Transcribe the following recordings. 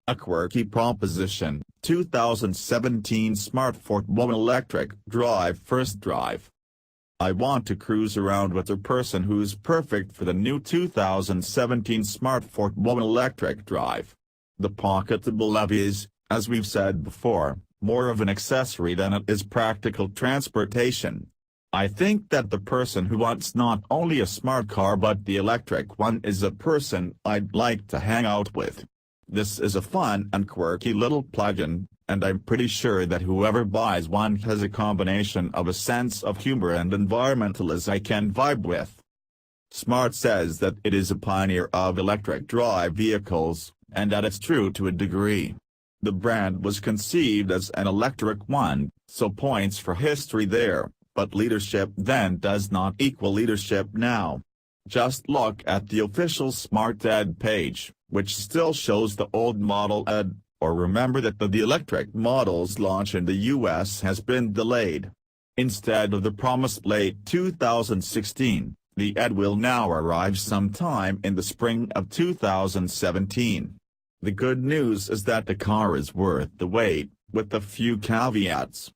A quirky proposition, 2017 Smart Fortwo electric drive first drive. I want to cruise around with a person who's perfect for the new 2017 Smart Fortwo electric drive. The pocketable EV is, as we've said before, more of an accessory than it is practical transportation. I think that the person who wants not only a smart car but the electric one is a person I'd like to hang out with. This is a fun and quirky little plug-in, and I'm pretty sure that whoever buys one has a combination of a sense of humor and environmentalism I can vibe with. Smart says that it is a pioneer of electric drive vehicles, and that it's true to a degree. The brand was conceived as an electric one, so points for history there, but leadership then does not equal leadership now. Just look at the official Smart Ed page, which still shows the old Model Ed, or remember that the electric model's launch in the US has been delayed. Instead of the promised late 2016, the Ed will now arrive sometime in the spring of 2017. The good news is that the car is worth the wait, with a few caveats.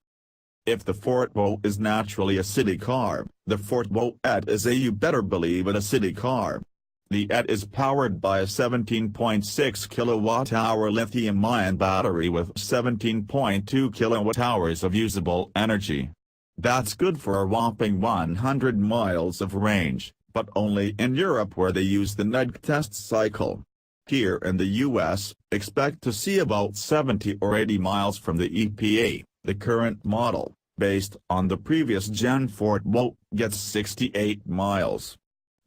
If the Fortwo is naturally a city car, the Fortwo Ed is a you better believe it a city car. The Ed is powered by a 17.6 kWh lithium-ion battery with 17.2 kWh of usable energy. That's good for a whopping 100 miles of range, but only in Europe where they use the NED test cycle. Here in the US, expect to see about 70 or 80 miles from the EPA. The current model, based on the previous gen Fortwo, gets 68 miles.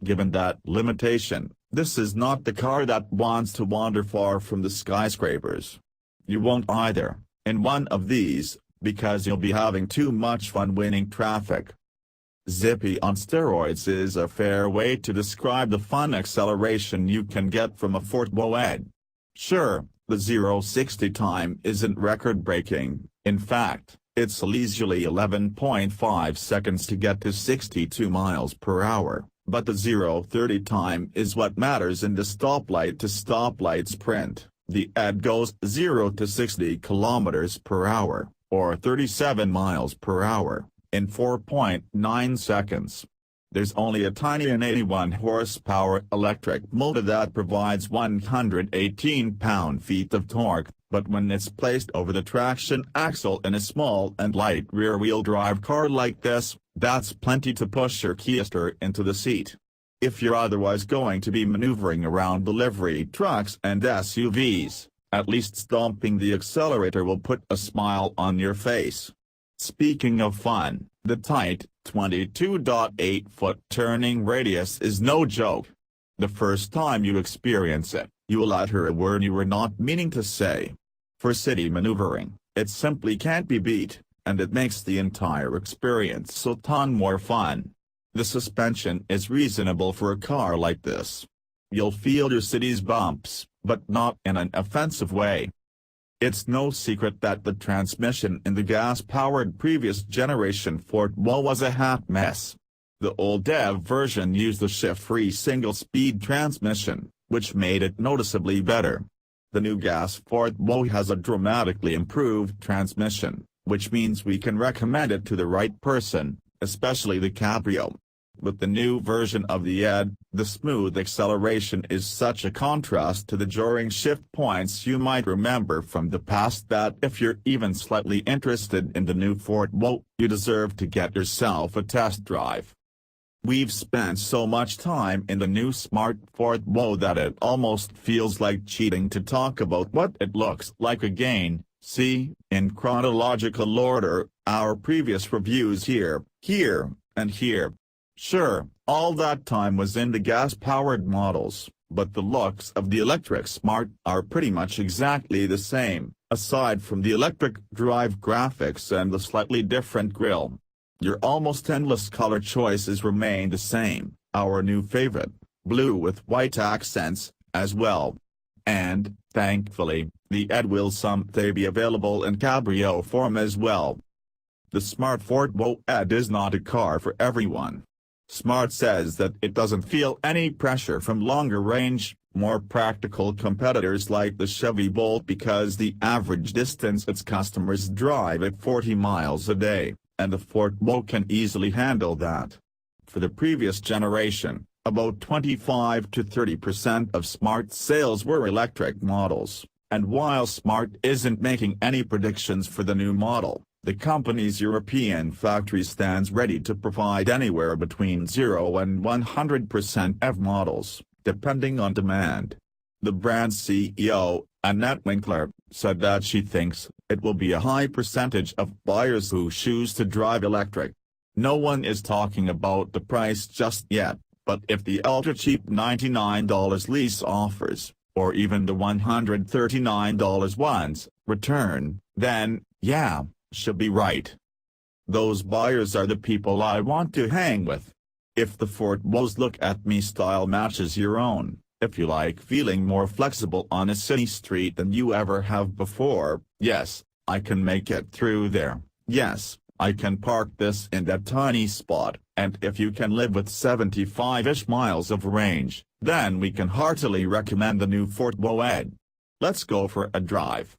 Given that limitation, this is not the car that wants to wander far from the skyscrapers. You won't either, in one of these, because you'll be having too much fun winning traffic. Zippy on steroids is a fair way to describe the fun acceleration you can get from a Fortwo Ed. Sure, the 0-60 time isn't record-breaking, in fact, it's leisurely 11.5 seconds to get to 62 miles per hour. But the 0-30 time is what matters in the stoplight-to-stoplight sprint. The Ed goes 0 to 60 km per hour, or 37 miles per hour, in 4.9 seconds. There's only a tiny 81 horsepower electric motor that provides 118 pound-feet of torque, but when it's placed over the traction axle in a small and light rear-wheel drive car like this, that's plenty to push your keister into the seat. If you're otherwise going to be maneuvering around delivery trucks and SUVs, at least stomping the accelerator will put a smile on your face. Speaking of fun, the tight, 22.8-foot turning radius is no joke. The first time you experience it, you'll utter a word you were not meaning to say. For city maneuvering, it simply can't be beat, and it makes the entire experience so ton more fun. The suspension is reasonable for a car like this. You'll feel your city's bumps, but not in an offensive way. It's no secret that the transmission in the gas-powered previous generation Fortwo was a hot mess. The old EV version used a shift-free single-speed transmission, which made it noticeably better. The new gas Fortwo has a dramatically improved transmission, which means we can recommend it to the right person, especially the Cabrio. With the new version of the Ed, the smooth acceleration is such a contrast to the jarring shift points you might remember from the past that if you're even slightly interested in the new Fortwo, you deserve to get yourself a test drive. We've spent so much time in the new Smart Fortwo that it almost feels like cheating to talk about what it looks like again. See, in chronological order, our previous reviews here, and here. Sure, all that time was in the gas-powered models, but the looks of the electric Smart are pretty much exactly the same, aside from the electric drive graphics and the slightly different grille. Your almost endless color choices remain the same, our new favorite, blue with white accents, as well. And, thankfully, the Ed will someday be available in Cabrio form as well. The Smart Fortwo Ed is not a car for everyone. Smart says that it doesn't feel any pressure from longer range, More practical competitors like the Chevy Bolt because the average distance its customers drive at 40 miles a day, and the Fortwo can easily handle that. For the previous generation, about 25 to 30% of Smart sales were electric models, and while Smart isn't making any predictions for the new model, the company's European factory stands ready to provide anywhere between 0 and 100% EV models, depending on demand. The brand's CEO, Annette Winkler, said that she thinks it will be a high percentage of buyers who choose to drive electric. No one is talking about the price just yet, but if the ultra-cheap $99 lease offers, or even the $139 ones, return, then, yeah, she'll be right. Those buyers are the people I want to hang with. If the Fortwo's look-at-me style matches your own, if you like feeling more flexible on a city street than you ever have before, yes, I can make it through there, yes, I can park this in that tiny spot, and if you can live with 75-ish miles of range, then we can heartily recommend the new Fortwo Ed. Let's go for a drive.